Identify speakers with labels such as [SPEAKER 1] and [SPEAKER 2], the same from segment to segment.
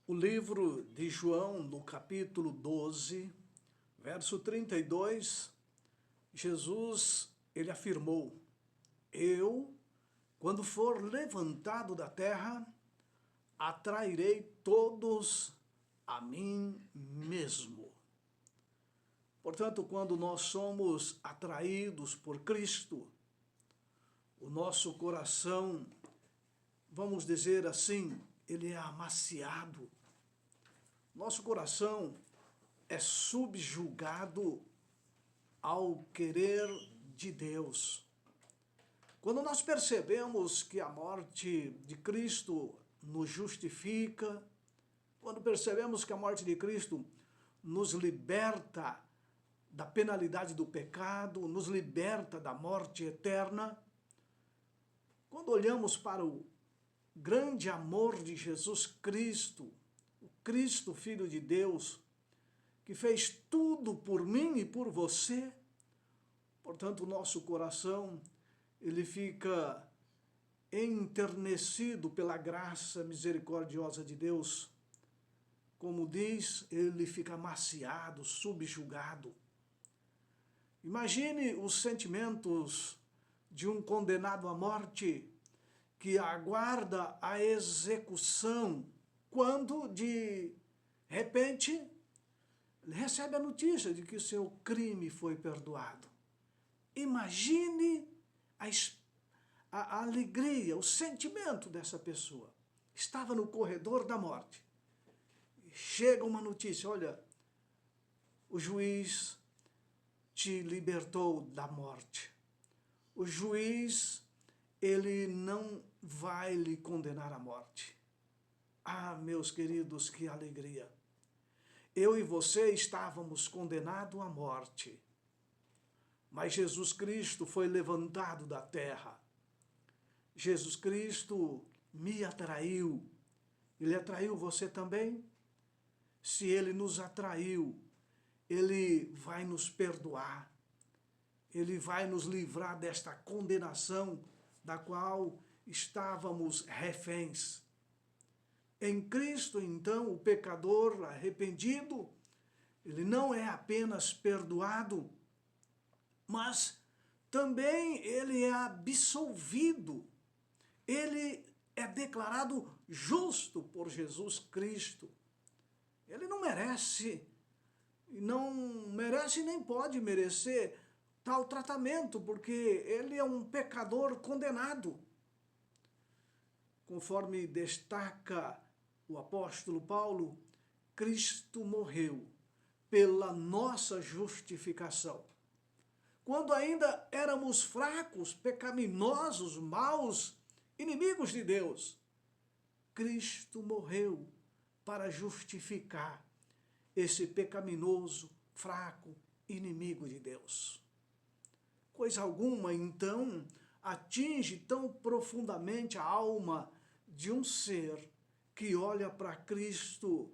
[SPEAKER 1] O livro de João, no capítulo 12, verso 32, Jesus, ele afirmou: eu, quando for levantado da terra, atrairei todos a mim mesmo. Portanto, quando nós somos atraídos por Cristo, o nosso coração, vamos dizer assim, ele é amaciado. Nosso coração é subjugado ao querer de Deus. Quando nós percebemos que a morte de Cristo nos justifica, quando percebemos que a morte de Cristo nos liberta da penalidade do pecado, nos liberta da morte eterna, quando olhamos para o grande amor de Jesus Cristo, o Cristo, Filho de Deus, que fez tudo por mim e por você, portanto, o nosso coração, ele fica enternecido pela graça misericordiosa de Deus. Como diz, ele fica amaciado, subjugado. Imagine os sentimentos de um condenado à morte que aguarda a execução, quando, de repente, ele recebe a notícia de que o seu crime foi perdoado. Imagine a alegria, o sentimento dessa pessoa. Estava no corredor da morte. Chega uma notícia: olha, o juiz te libertou da morte. O juiz, ele não vai lhe condenar à morte. Ah, meus queridos, que alegria! Eu e você estávamos condenados à morte, mas Jesus Cristo foi levantado da terra. Jesus Cristo me atraiu. Ele atraiu você também? Se ele nos atraiu, ele vai nos perdoar. Ele vai nos livrar desta condenação da qual estávamos reféns. Em Cristo, então, o pecador arrependido, ele não é apenas perdoado, mas também ele é absolvido. Ele é declarado justo por Jesus Cristo. Ele não merece nem pode merecer tal tratamento, porque ele é um pecador condenado. Conforme destaca o apóstolo Paulo, Cristo morreu pela nossa justificação. Quando ainda éramos fracos, pecaminosos, maus, inimigos de Deus, Cristo morreu para justificar esse pecaminoso, fraco, inimigo de Deus. Coisa alguma, então, atinge tão profundamente a alma de um ser que olha para Cristo,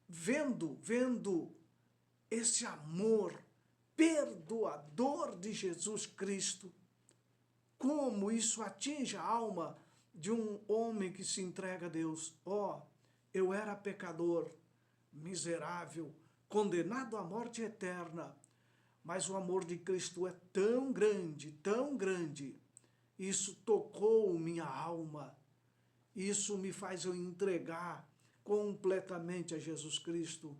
[SPEAKER 1] vendo esse amor perdoador de Jesus Cristo. Como isso atinge a alma de um homem que se entrega a Deus. Eu era pecador, miserável, condenado à morte eterna, mas o amor de Cristo é tão grande, isso tocou minha alma, isso me faz eu entregar completamente a Jesus Cristo.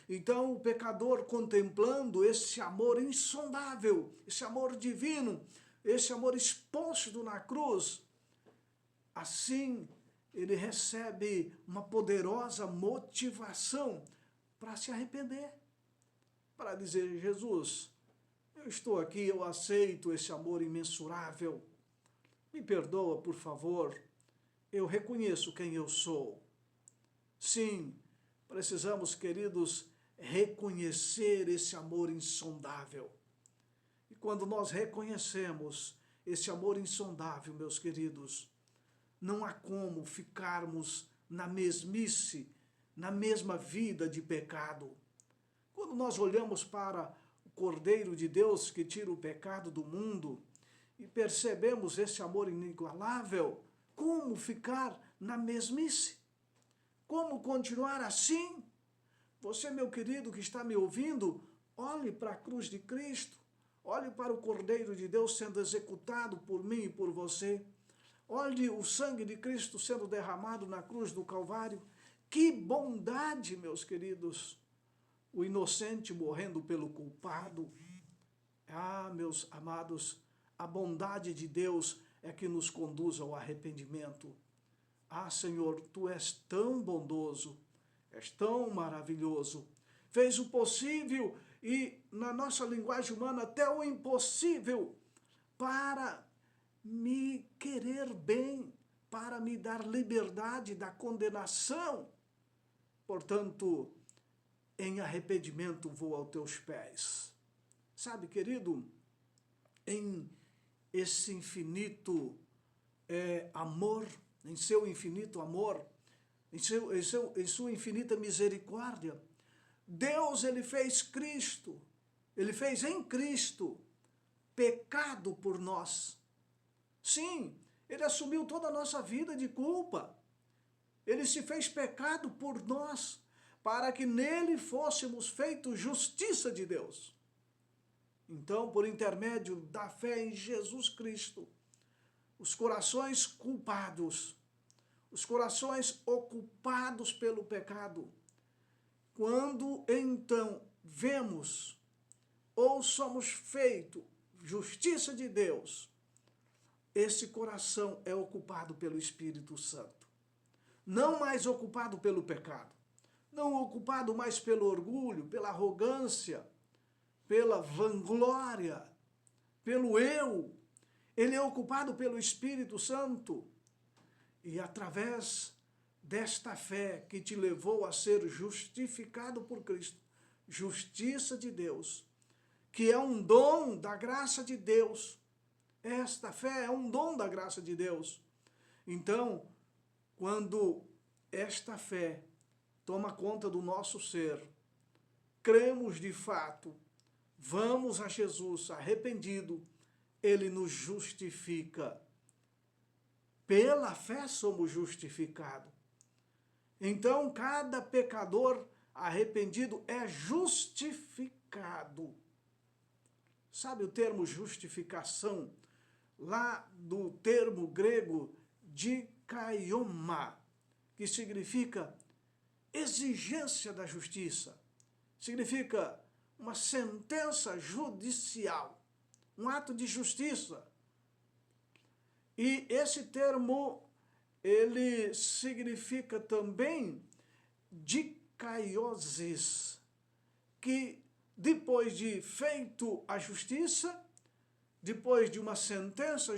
[SPEAKER 1] Então o pecador, contemplando esse amor insondável, esse amor divino, esse amor exposto na cruz, assim ele recebe uma poderosa motivação para se arrepender, para dizer: Jesus, eu estou aqui, eu aceito esse amor imensurável, me perdoa, por favor, eu reconheço quem eu sou. Sim, precisamos, queridos, reconhecer esse amor insondável. E quando nós reconhecemos esse amor insondável, meus queridos, não há como ficarmos na mesmice, na mesma vida de pecado. Quando nós olhamos para o Cordeiro de Deus que tira o pecado do mundo e percebemos esse amor inigualável, como ficar na mesmice. Como continuar assim? Você, meu querido, que está me ouvindo, olhe para a cruz de Cristo, olhe para o Cordeiro de Deus sendo executado por mim e por você. Olhe o sangue de Cristo sendo derramado na cruz do Calvário. Que bondade, meus queridos! O inocente morrendo pelo culpado. Ah, meus amados, a bondade de Deus é que nos conduz ao arrependimento. Ah, Senhor, Tu és tão bondoso, és tão maravilhoso. Fez o possível e, na nossa linguagem humana, até o impossível para me querer bem, para me dar liberdade da condenação. Portanto, em arrependimento vou aos Teus pés. Sabe, querido, em esse infinito amor, em seu infinito amor, em sua infinita misericórdia, Deus, Ele fez Cristo, Ele fez em Cristo pecado por nós. Sim, Ele assumiu toda a nossa vida de culpa. Ele se fez pecado por nós, para que nele fôssemos feitos justiça de Deus. Então, por intermédio da fé em Jesus Cristo, os corações culpados, os corações ocupados pelo pecado, quando então vemos ou somos feitos justiça de Deus, esse coração é ocupado pelo Espírito Santo. Não mais ocupado pelo pecado, não ocupado mais pelo orgulho, pela arrogância, pela vanglória, pelo eu. Ele é ocupado pelo Espírito Santo. E através desta fé que te levou a ser justificado por Cristo, justiça de Deus, que é um dom da graça de Deus. Esta fé é um dom da graça de Deus. Então, quando esta fé toma conta do nosso ser, cremos de fato, vamos a Jesus arrependido, Ele nos justifica. Pela fé somos justificados. Então, cada pecador arrependido é justificado. Sabe o termo justificação? Lá do termo grego dikaioma, que significa exigência da justiça. Significa uma sentença judicial, um ato de justiça. E esse termo, ele significa também dikaiosis, que depois de feito a justiça, depois de uma sentença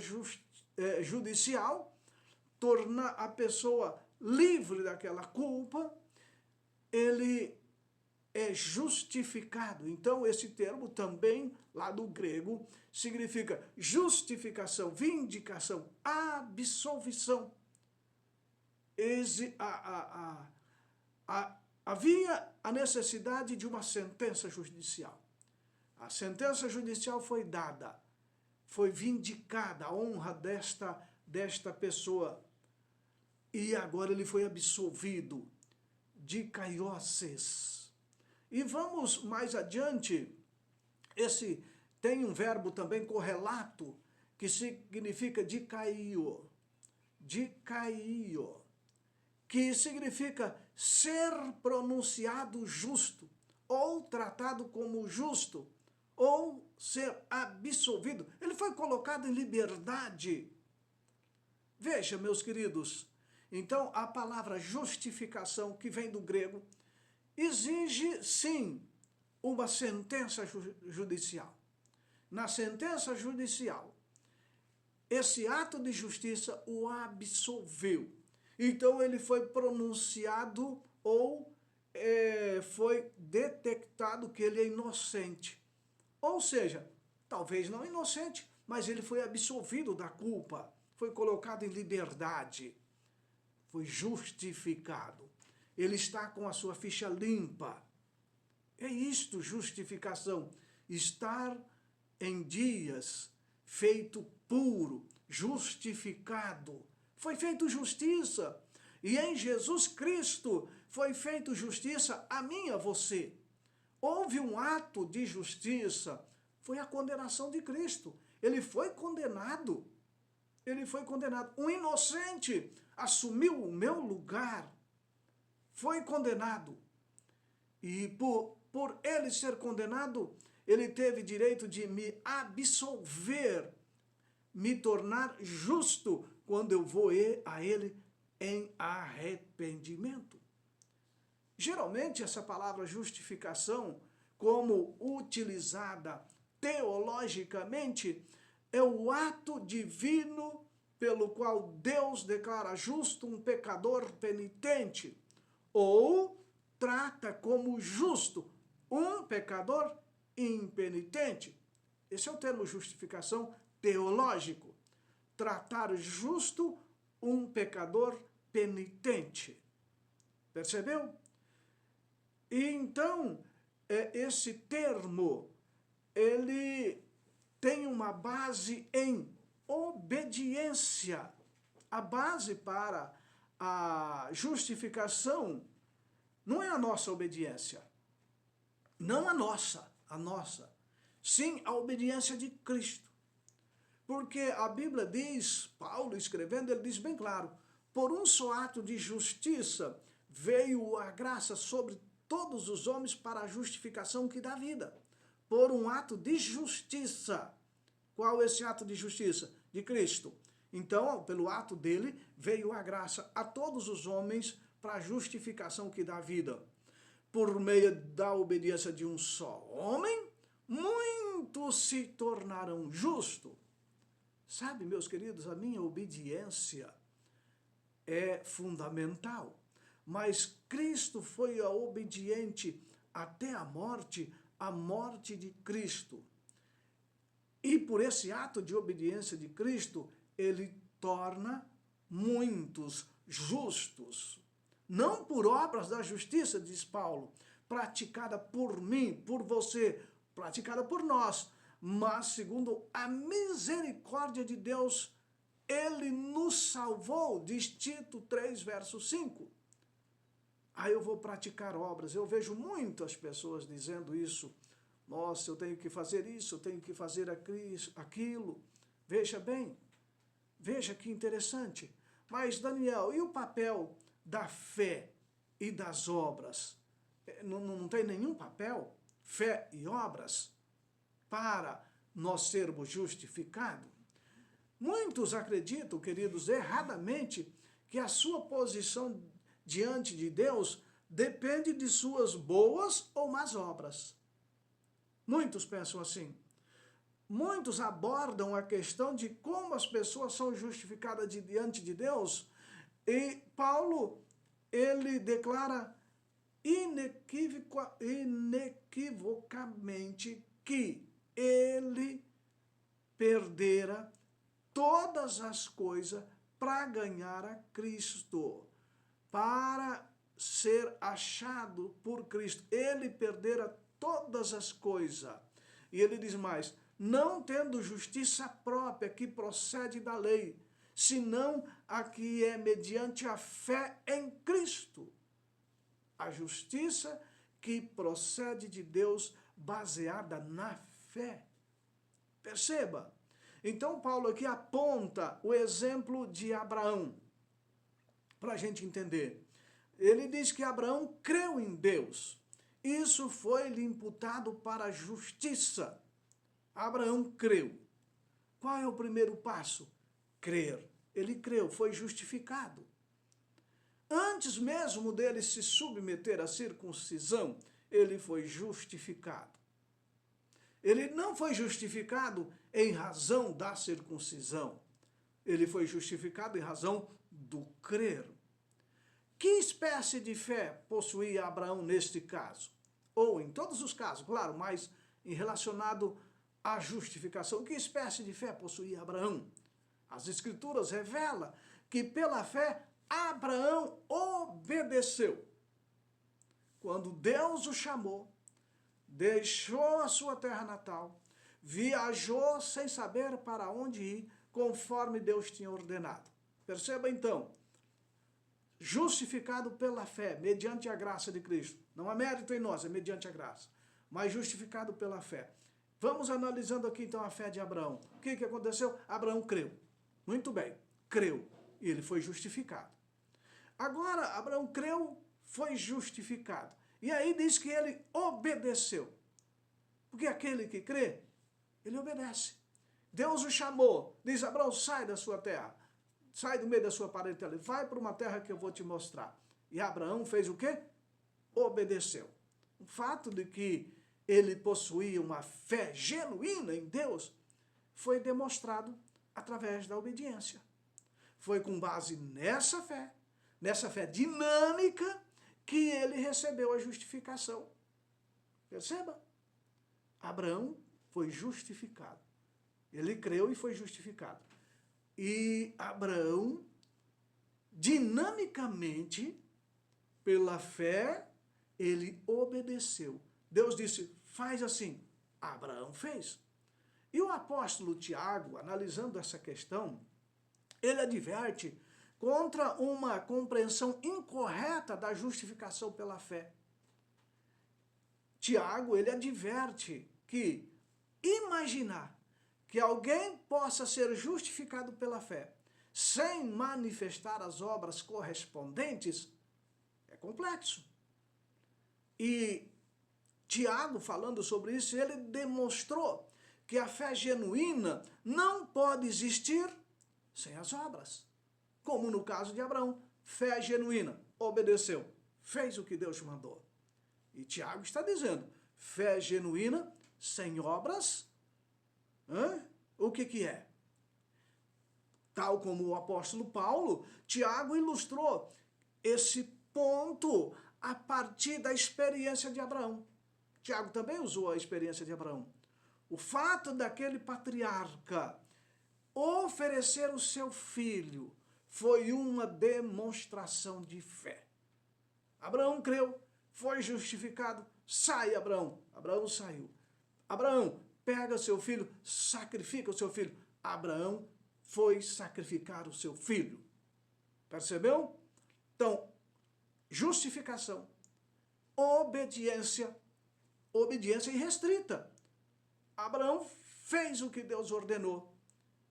[SPEAKER 1] judicial, tornar a pessoa livre daquela culpa, ele é justificado. Então, esse termo também, lá do grego, significa justificação, vindicação, absolvição. Havia a necessidade de uma sentença judicial. A sentença judicial foi dada, foi vindicada a honra desta pessoa. E agora ele foi absolvido de dikaioses. E vamos mais adiante, tem um verbo também correlato, que significa dikaio, que significa ser pronunciado justo, ou tratado como justo, ou ser absolvido. Ele foi colocado em liberdade. Veja, meus queridos, então a palavra justificação, que vem do grego, exige, sim, uma sentença judicial. Na sentença judicial, esse ato de justiça o absolveu. Então, ele foi pronunciado ou foi detectado que ele é inocente. Ou seja, talvez não inocente, mas ele foi absolvido da culpa, foi colocado em liberdade, foi justificado. Ele está com a sua ficha limpa. É isto, justificação. Estar em dias, feito puro, justificado. Foi feito justiça. E em Jesus Cristo foi feita justiça a mim e a você. Houve um ato de justiça, foi a condenação de Cristo. Ele foi condenado. Ele foi condenado. Um inocente assumiu o meu lugar. Foi condenado. E por ele ser condenado, ele teve direito de me absolver, me tornar justo quando eu vou a ele em arrependimento. Geralmente, essa palavra justificação, como utilizada teologicamente, é o ato divino pelo qual Deus declara justo um pecador penitente, ou trata como justo um pecador impenitente. Esse é o termo justificação teológico. Tratar justo um pecador penitente. Percebeu? E então, esse termo, ele tem uma base em obediência. A base para a justificação não é a nossa obediência. Não a nossa. Sim, a obediência de Cristo. Porque a Bíblia diz, Paulo escrevendo, ele diz bem claro, por um só ato de justiça veio a graça sobre todos os homens para a justificação que dá vida. Por um ato de justiça. Qual é esse ato de justiça? De Cristo. Então, pelo ato dele, veio a graça a todos os homens para a justificação que dá vida. Por meio da obediência de um só homem, muitos se tornarão justos. Sabe, meus queridos, a minha obediência é fundamental. Mas Cristo foi obediente até a morte de Cristo. E por esse ato de obediência de Cristo, ele torna muitos justos. Não por obras da justiça, diz Paulo, praticada por mim, por você, praticada por nós, mas segundo a misericórdia de Deus, ele nos salvou, diz Tito 3, verso 5. Aí eu vou praticar obras. Eu vejo muitas pessoas dizendo isso. Nossa, eu tenho que fazer isso, eu tenho que fazer aquilo. Veja bem, veja que interessante. Mas, Daniel, e o papel da fé e das obras? Não tem nenhum papel, fé e obras, para nós sermos justificados? Muitos acreditam, queridos, erradamente, que a sua posição diante de Deus depende de suas boas ou más obras. Muitos pensam assim. Muitos abordam a questão de como as pessoas são justificadas diante de Deus, e Paulo, ele declara inequivocamente que ele perdera todas as coisas para ganhar a Cristo, para ser achado por Cristo. Ele perdera todas as coisas. E ele diz mais, não tendo justiça própria que procede da lei, senão a que é mediante a fé em Cristo. A justiça que procede de Deus baseada na fé. Perceba? Então Paulo aqui aponta o exemplo de Abraão, para a gente entender. Ele diz que Abraão creu em Deus. Isso foi-lhe imputado para a justiça. Abraão creu. Qual é o primeiro passo? Crer. Ele creu, foi justificado. Antes mesmo dele se submeter à circuncisão, ele foi justificado. Ele não foi justificado em razão da circuncisão. Ele foi justificado em razão do crer. Que espécie de fé possuía Abraão neste caso? Ou em todos os casos, claro, mas em relacionado à justificação, que espécie de fé possuía Abraão? As Escrituras revelam que pela fé Abraão obedeceu. Quando Deus o chamou, deixou a sua terra natal, viajou sem saber para onde ir, conforme Deus tinha ordenado. Perceba então, justificado pela fé, mediante a graça de Cristo. Não há mérito em nós, é mediante a graça. Mas justificado pela fé. Vamos analisando aqui então a fé de Abraão. O que aconteceu? Abraão creu. Muito bem, creu. E ele foi justificado. Agora, Abraão creu, foi justificado. E aí diz que ele obedeceu. Porque aquele que crê, ele obedece. Deus o chamou. Diz, Abraão, sai da sua terra. Sai do meio da sua parentela. Vai para uma terra que eu vou te mostrar. E Abraão fez o quê? Obedeceu. O fato de que ele possuía uma fé genuína em Deus foi demonstrado através da obediência. Foi com base nessa fé dinâmica, que ele recebeu a justificação. Perceba? Abraão foi justificado. Ele creu e foi justificado. E Abraão, dinamicamente, pela fé, ele obedeceu. Deus disse, faz assim. Abraão fez. E o apóstolo Tiago, analisando essa questão, ele adverte contra uma compreensão incorreta da justificação pela fé. Tiago, ele adverte que imaginar que alguém possa ser justificado pela fé sem manifestar as obras correspondentes é complexo. E Tiago, falando sobre isso, ele demonstrou que a fé genuína não pode existir sem as obras. Como no caso de Abraão, fé genuína, obedeceu, fez o que Deus mandou. E Tiago está dizendo, fé genuína sem obras, o que é? Tal como o apóstolo Paulo, Tiago ilustrou esse ponto a partir da experiência de Abraão. Tiago também usou a experiência de Abraão. O fato daquele patriarca oferecer o seu filho foi uma demonstração de fé. Abraão creu, foi justificado, sai Abraão. Abraão saiu. Abraão pega seu filho, sacrifica o seu filho. Abraão foi sacrificar o seu filho. Percebeu? Então, justificação, obediência irrestrita. Abraão fez o que Deus ordenou.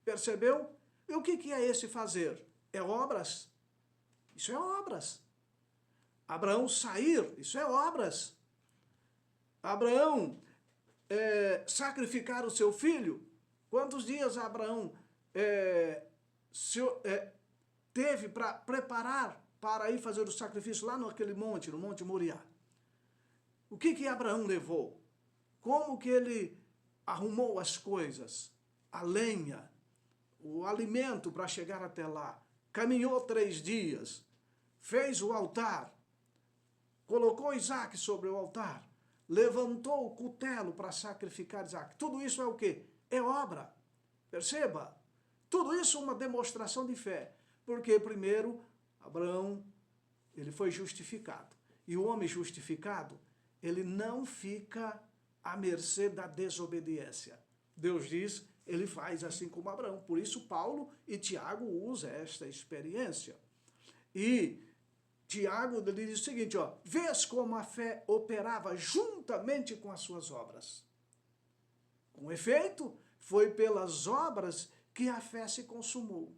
[SPEAKER 1] Percebeu? E o que é esse fazer? É obras? Isso é obras. Abraão sair, isso é obras. Abraão sacrificar o seu filho. Quantos dias Abraão teve para preparar para ir fazer o sacrifício lá naquele monte, no Monte Moriá? O que Abraão levou? Como que ele arrumou as coisas? A lenha, o alimento para chegar até lá. Caminhou 3 dias, fez o altar, colocou Isaac sobre o altar, levantou o cutelo para sacrificar Isaac. Tudo isso é o quê? É obra. Perceba? Tudo isso é uma demonstração de fé. Porque primeiro, Abraão, ele foi justificado. E o homem justificado, ele não fica à mercê da desobediência. Deus diz, ele faz assim como Abraão. Por isso Paulo e Tiago usam esta experiência. E Tiago diz o seguinte, vês como a fé operava juntamente com as suas obras. Com efeito, foi pelas obras que a fé se consumou.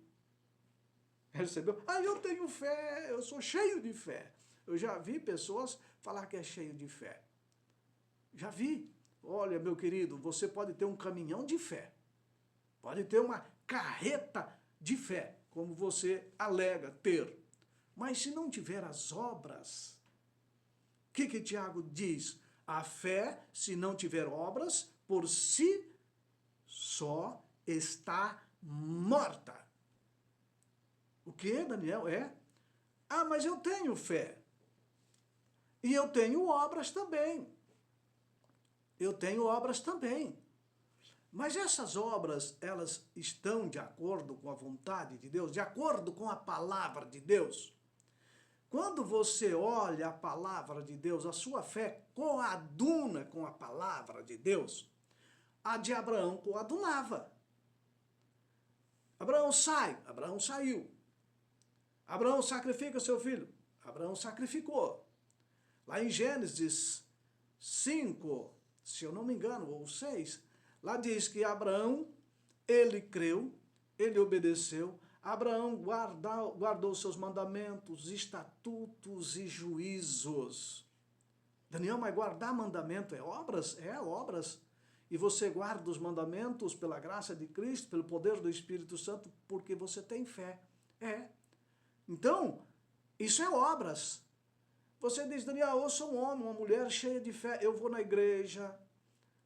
[SPEAKER 1] Percebeu? Eu tenho fé, eu sou cheio de fé. Eu já vi pessoas falar que é cheio de fé. Já vi. Olha, meu querido, você pode ter um caminhão de fé. Pode ter uma carreta de fé, como você alega ter. Mas se não tiver as obras, o que Tiago diz? A fé, se não tiver obras, por si só está morta. O que, Daniel? Mas eu tenho fé. E eu tenho obras também. Eu tenho obras também. Mas essas obras, elas estão de acordo com a vontade de Deus, de acordo com a palavra de Deus. Quando você olha a palavra de Deus, a sua fé coaduna com a palavra de Deus, a de Abraão coadunava. Abraão sai, Abraão saiu. Abraão sacrifica seu filho. Abraão sacrificou. Lá em Gênesis 5, se eu não me engano, ou 6, lá diz que Abraão, ele creu, ele obedeceu. Abraão guardou seus mandamentos, estatutos e juízos. Daniel, mas guardar mandamento é obras? É obras. E você guarda os mandamentos pela graça de Cristo, pelo poder do Espírito Santo, porque você tem fé. É. Então, isso é obras. Você diz, Daniel, eu sou um homem, uma mulher cheia de fé. Eu vou na igreja,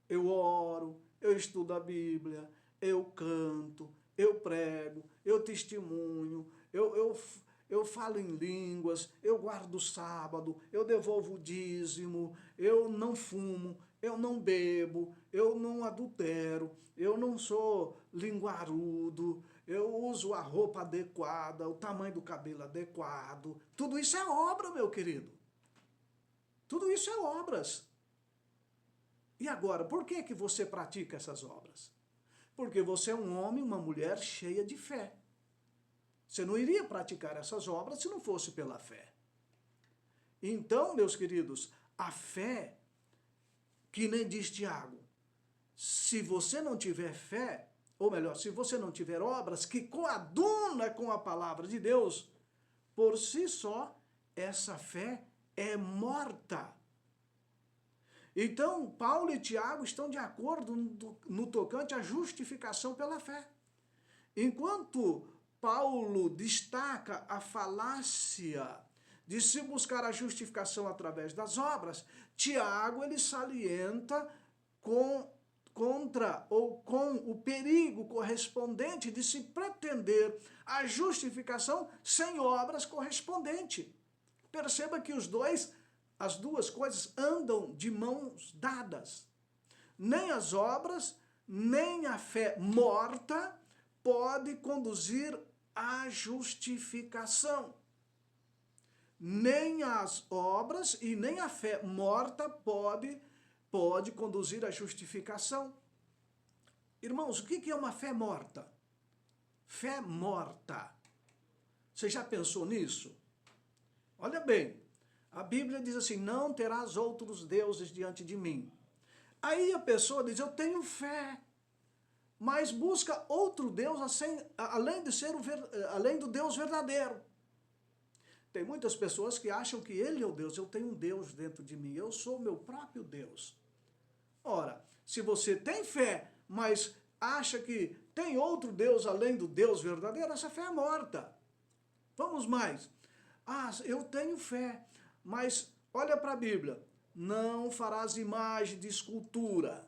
[SPEAKER 1] eu oro, eu estudo a Bíblia, eu canto, eu prego, eu testemunho, eu falo em línguas, eu guardo o sábado, eu devolvo o dízimo, eu não fumo, eu não bebo, eu não adultero, eu não sou linguarudo, eu uso a roupa adequada, o tamanho do cabelo adequado. Tudo isso é obra, meu querido. Tudo isso é obras. E agora, por que que você pratica essas obras? Porque você é um homem, uma mulher cheia de fé. Você não iria praticar essas obras se não fosse pela fé. Então, meus queridos, a fé, que nem diz Tiago, se você não tiver fé, ou melhor, se você não tiver obras que coaduna com a palavra de Deus, por si só, essa fé é morta. Então, Paulo e Tiago estão de acordo no tocante à justificação pela fé. Enquanto Paulo destaca a falácia de se buscar a justificação através das obras, Tiago ele salienta contra ou com o perigo correspondente de se pretender a justificação sem obras correspondentes. Perceba que as duas coisas andam de mãos dadas. Nem as obras, nem a fé morta pode conduzir à justificação. Nem as obras e nem a fé morta pode conduzir à justificação. Irmãos, o que é uma fé morta? Fé morta. Você já pensou nisso? Olha bem, a Bíblia diz assim, não terás outros deuses diante de mim. Aí a pessoa diz, eu tenho fé, mas busca outro Deus além do Deus verdadeiro. Tem muitas pessoas que acham que ele é o Deus, eu tenho um Deus dentro de mim, eu sou o meu próprio Deus. Ora, se você tem fé, mas acha que tem outro Deus além do Deus verdadeiro, essa fé é morta. Vamos mais. Ah, eu tenho fé, mas olha para a Bíblia. Não farás imagem de escultura.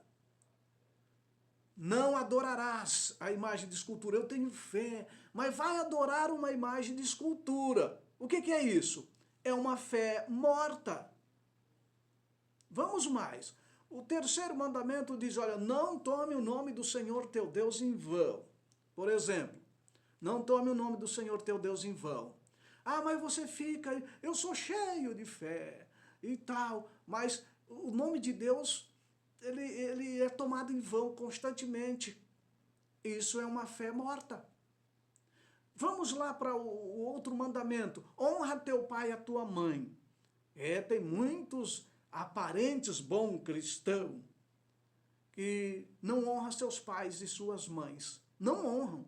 [SPEAKER 1] Não adorarás a imagem de escultura. Eu tenho fé, mas vai adorar uma imagem de escultura. O que é isso? É uma fé morta. Vamos mais. O terceiro mandamento diz, olha, não tome o nome do Senhor teu Deus em vão. Por exemplo, não tome o nome do Senhor teu Deus em vão. Ah, mas você fica, eu sou cheio de fé e tal, mas o nome de Deus, ele é tomado em vão constantemente. Isso é uma fé morta. Vamos lá para o outro mandamento. Honra teu pai e a tua mãe. Tem muitos aparentes bons cristãos que não honram seus pais e suas mães. Não honram.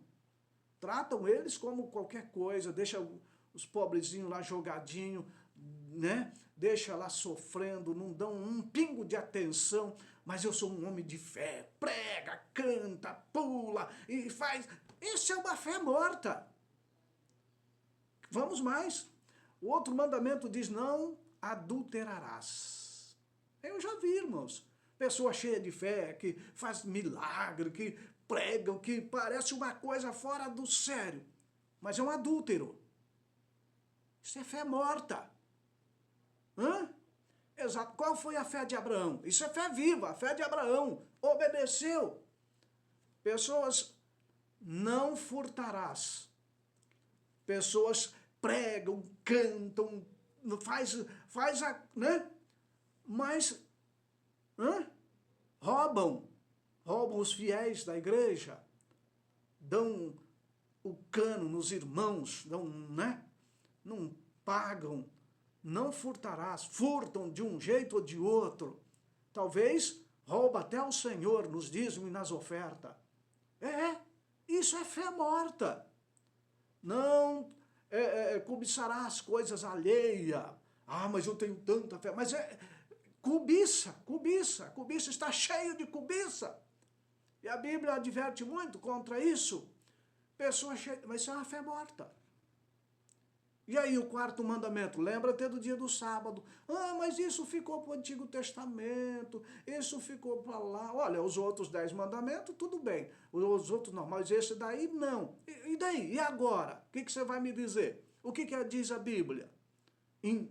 [SPEAKER 1] Tratam eles como qualquer coisa, deixa os pobrezinhos lá jogadinho, né? Deixa lá sofrendo, não dão um pingo de atenção, mas eu sou um homem de fé, prega, canta, pula e faz. Isso é uma fé morta. Vamos mais. O outro mandamento diz, não adulterarás. Eu já vi, irmãos, pessoa cheia de fé, que faz milagre, que pregam, que parece uma coisa fora do sério, mas é um adúltero. Isso é fé morta. Hã? Exato. Qual foi a fé de Abraão? Isso é fé viva. A fé de Abraão obedeceu. Pessoas, não furtarás. Pessoas pregam, cantam, né? Mas roubam os fiéis da igreja, dão o cano nos irmãos, dão, né? não pagam, não furtarás, furtam de um jeito ou de outro. Talvez rouba até o Senhor nos dízimos e nas ofertas. Isso é fé morta. Não cobiçará as coisas alheias. Mas eu tenho tanta fé. Mas cobiça, está cheio de cobiça. E a Bíblia adverte muito contra isso. Pessoa cheia, mas isso é uma fé morta. E aí o quarto mandamento, lembra-te do dia do sábado. Mas isso ficou para o Antigo Testamento, isso ficou para lá. Olha, os outros 10 mandamentos, tudo bem. Os outros não, mas esse daí não. E daí? E agora? O que você vai me dizer? O que diz a Bíblia? Em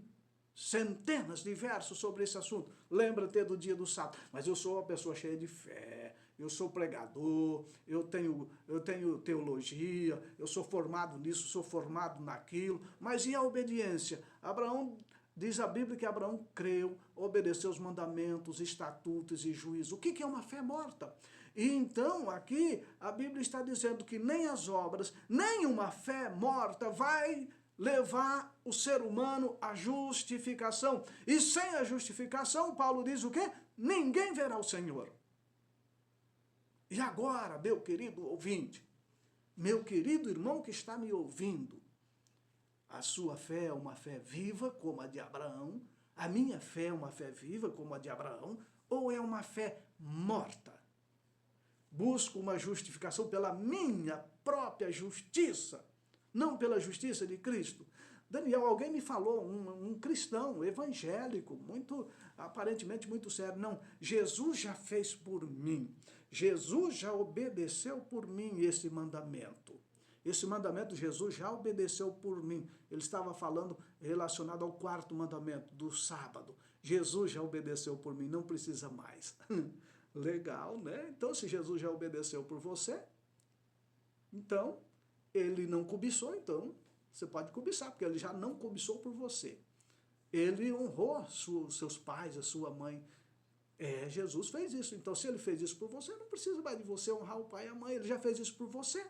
[SPEAKER 1] centenas de versos sobre esse assunto. Lembra-te do dia do sábado. Mas eu sou uma pessoa cheia de fé. Eu sou pregador, eu tenho teologia, eu sou formado nisso, sou formado naquilo. Mas e a obediência? Abraão, diz a Bíblia que Abraão creu, obedeceu os mandamentos, estatutos e juízos. O que é uma fé morta? E então, aqui, a Bíblia está dizendo que nem as obras, nem uma fé morta vai levar o ser humano à justificação. E sem a justificação, Paulo diz o quê? Ninguém verá o Senhor. E agora, meu querido ouvinte, meu querido irmão que está me ouvindo, a sua fé é uma fé viva como a de Abraão, a minha fé é uma fé viva como a de Abraão, ou é uma fé morta? Busco uma justificação pela minha própria justiça, não pela justiça de Cristo. Daniel, alguém me falou, um cristão evangélico, aparentemente muito sério. Não, Jesus já fez por mim. Jesus já obedeceu por mim esse mandamento. Esse mandamento Jesus já obedeceu por mim. Ele estava falando relacionado ao quarto mandamento, do sábado. Jesus já obedeceu por mim, não precisa mais. Legal, né? Então, se Jesus já obedeceu por você, então, ele não cobiçou, então você pode cobiçar, porque ele já não cobiçou por você. Ele honrou seus pais, a sua mãe. Jesus fez isso. Então, se ele fez isso por você, não precisa mais de você honrar o pai e a mãe. Ele já fez isso por você.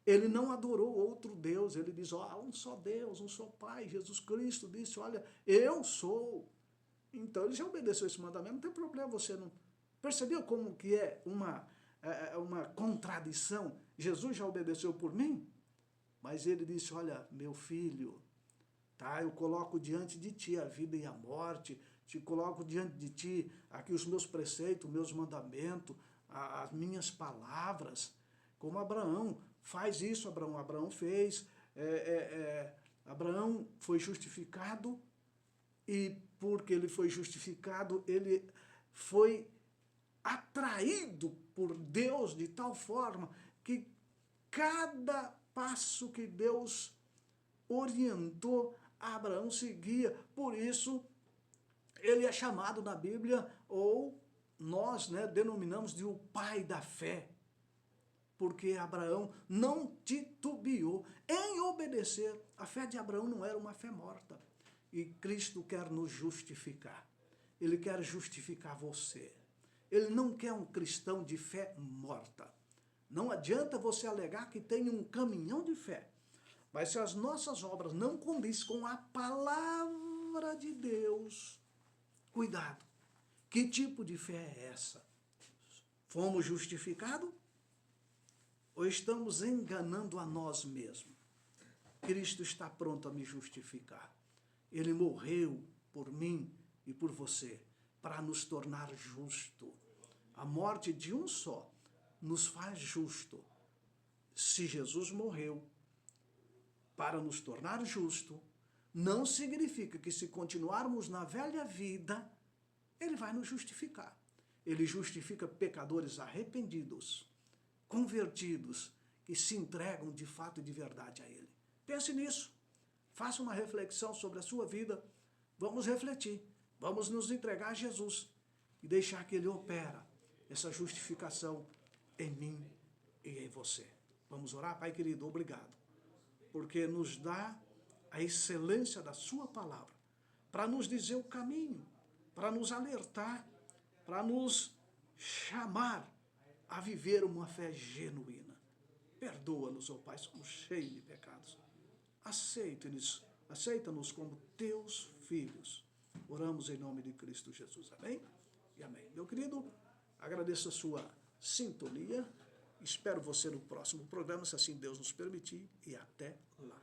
[SPEAKER 1] Ele não adorou outro Deus. Ele diz, um só Deus, um só Pai. Jesus Cristo disse, olha, eu sou. Então, ele já obedeceu esse mandamento. Não tem problema você não... Percebeu como que é uma contradição? Jesus já obedeceu por mim, mas ele disse, olha, meu filho, tá? Eu coloco diante de ti a vida e a morte, te coloco diante de ti aqui os meus preceitos, meus mandamentos, as minhas palavras, como Abraão. Faz isso, Abraão. Abraão fez. Abraão foi justificado, e porque ele foi justificado, ele foi atraído por Deus de tal forma que cada passo que Deus orientou, Abraão seguia. Por isso, ele é chamado na Bíblia, ou nós denominamos de o pai da fé, porque Abraão não titubeou em obedecer. A fé de Abraão não era uma fé morta. E Cristo quer nos justificar. Ele quer justificar você. Ele não quer um cristão de fé morta. Não adianta você alegar que tem um caminhão de fé, mas se as nossas obras não condizem com a palavra de Deus, cuidado. Que tipo de fé é essa? Fomos justificados? Ou estamos enganando a nós mesmos? Cristo está pronto a me justificar. Ele morreu por mim e por você, para nos tornar justo. A morte de um só nos faz justo. Se Jesus morreu para nos tornar justo, não significa que se continuarmos na velha vida, ele vai nos justificar. Ele justifica pecadores arrependidos, convertidos, que se entregam de fato e de verdade a ele. Pense nisso. Faça uma reflexão sobre a sua vida. Vamos refletir. Vamos nos entregar a Jesus e deixar que ele opera essa justificação em mim e em você. Vamos orar? Pai querido, obrigado, porque nos dá a excelência da sua palavra, para nos dizer o caminho, para nos alertar, para nos chamar a viver uma fé genuína. Perdoa-nos, ó Pai, somos cheios de pecados. aceita-nos como teus filhos. Oramos em nome de Cristo Jesus. Amém? E amém. Meu querido, agradeço a sua sintonia. Espero você no próximo programa, se assim Deus nos permitir. E até lá.